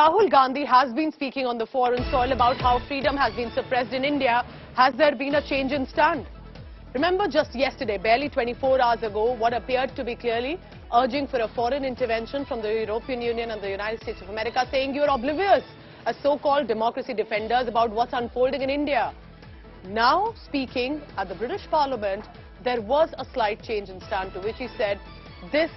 Rahul Gandhi has been speaking on the foreign soil about how freedom has been suppressed in India. Has there been a change in stand? Remember just yesterday, barely 24 hours ago, what appeared to be clearly urging for a foreign intervention from the European Union and the United States of America, saying you're oblivious as so-called democracy defenders about what's unfolding in India. Now, speaking at the British Parliament, there was a slight change in stand, to which he said this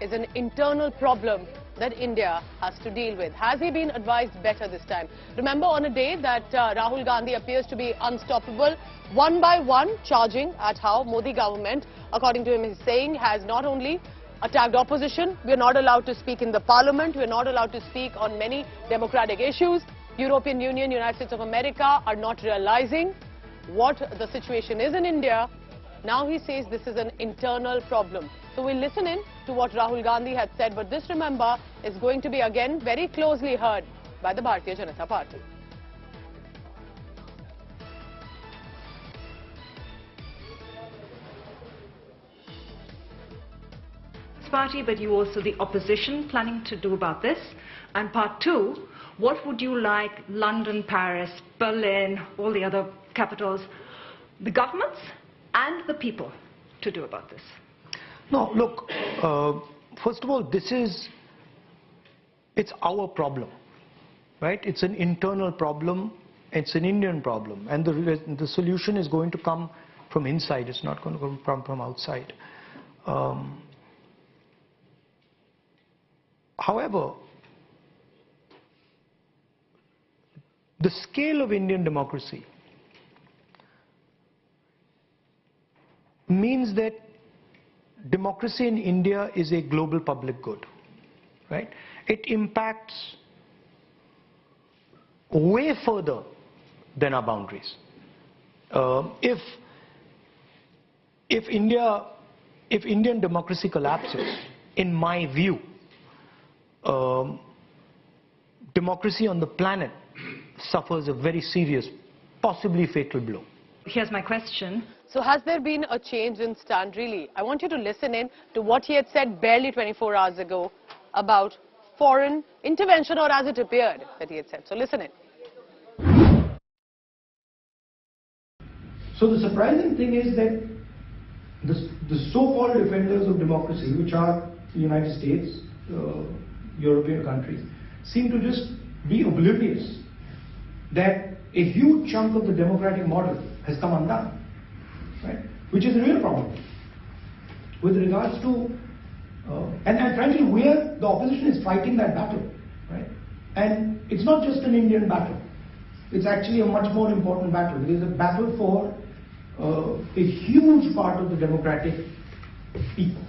is an internal problem that India has to deal with. Has he been advised better this time? Remember, on a day that Rahul Gandhi appears to be unstoppable, one by one charging at how Modi government, according to him, is saying, has not only attacked opposition, we are not allowed to speak in the parliament, we are not allowed to speak on many democratic issues. European Union, United States of America are not realizing what the situation is in India. Now he says this is an internal problem. So we'll listen in to what Rahul Gandhi had said, but this, remember, is going to be again very closely heard by the Bharatiya Janata Party. Party, but you also the opposition planning to do about this? And part two, what would you like London, Paris, Berlin, all the other capitals, the governments and the people to do about this? No, look, first of all, it's our problem, right? It's an internal problem, it's an Indian problem, and the solution is going to come from inside, it's not going to come from outside. However, the scale of Indian democracy means that democracy in India is a global public good, right? It impacts way further than our boundaries. If Indian democracy collapses, in my view, democracy on the planet suffers a very serious, possibly fatal blow. Here's my question. So has there been a change in stand, really? I want you to listen in to what he had said barely 24 hours ago about foreign intervention, or as it appeared that he had said. So listen in. So the surprising thing is that the so-called defenders of democracy, which are the United States, European countries, seem to just be oblivious that a huge chunk of the democratic model has come undone, right? Which is a real problem with regards to, and frankly, the opposition is fighting that battle, right? And it's not just an Indian battle; it's actually a much more important battle. It is a battle for a huge part of the democratic people.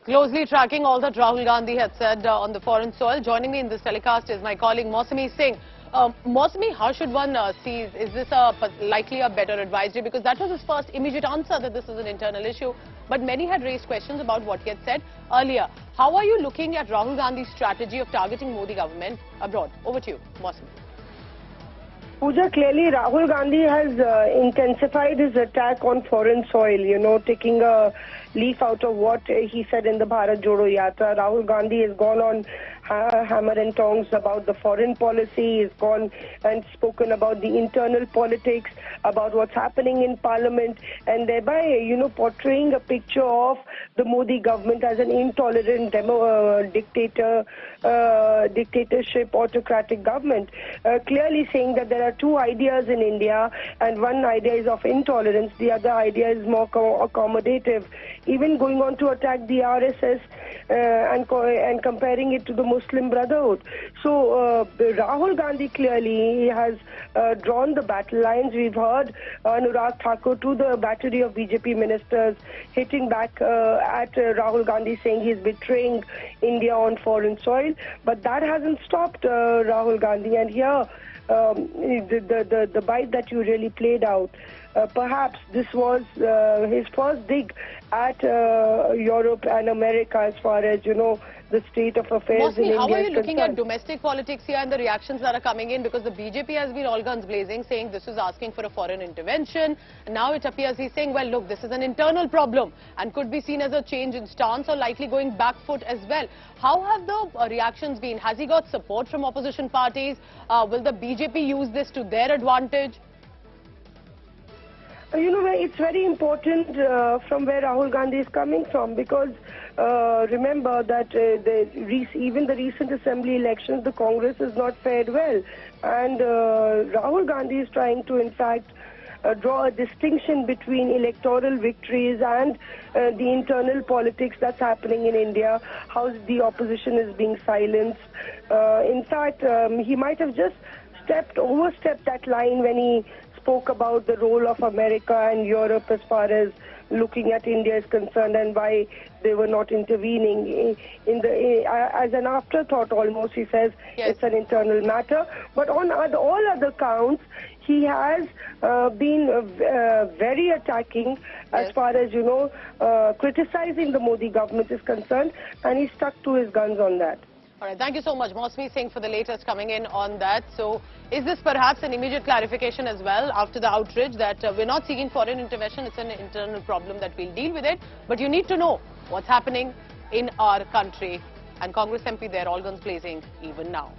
Closely tracking all that Rahul Gandhi had said on the foreign soil, joining me in this telecast is my colleague Mausami Singh. Mausami, how should one see, is this likely a better advisory? Because that was his first immediate answer, that this is an internal issue. But many had raised questions about what he had said earlier. How are you looking at Rahul Gandhi's strategy of targeting Modi government abroad? Over to you, Mausami. Pooja, clearly Rahul Gandhi has intensified his attack on foreign soil, you know, taking a leaf out of what he said in the Bharat Jodo Yatra. Rahul Gandhi has gone on hammer and tongs about the foreign policy, he's gone and spoken about the internal politics, about what's happening in parliament, and thereby, you know, portraying a picture of the Modi government as an intolerant dictatorship, autocratic government, clearly saying that there are two ideas in India, and one idea is of intolerance, the other idea is more accommodative, even going on to attack the RSS and comparing it to the Muslim Brotherhood. So Rahul Gandhi clearly has drawn the battle lines. We've heard Anurag Thakur to the battery of BJP ministers hitting back at Rahul Gandhi, saying he's betraying India on foreign soil. But that hasn't stopped Rahul Gandhi. And here, the bite that you really played out, perhaps this was his first dig at Europe and America as far as, the state of affairs in India is concerned. How are you looking at domestic politics here and the reactions that are coming in? Because the BJP has been all guns blazing, saying this is asking for a foreign intervention. And now it appears he's saying, well, look, this is an internal problem and could be seen as a change in stance or likely going back foot as well. How have the reactions been? Has he got support from opposition parties? Will the BJP use this to their advantage? It's very important from where Rahul Gandhi is coming from, because remember that even the recent assembly elections, the Congress has not fared well. And Rahul Gandhi is trying to, in fact, draw a distinction between electoral victories and the internal politics that's happening in India, how the opposition is being silenced. In fact, he might have just overstepped that line when he spoke about the role of America and Europe as far as looking at India is concerned and why they were not intervening. As an afterthought almost, he says It's an internal matter. But on all other counts, he has been very attacking as far as, criticizing the Modi government is concerned, and he stuck to his guns on that. All right, thank you so much, Mausmi Singh, for the latest coming in on that. So, is this perhaps an immediate clarification as well after the outrage that we're not seeking foreign intervention, it's an internal problem that we'll deal with it, but you need to know what's happening in our country. And Congress MP there, all guns blazing even now.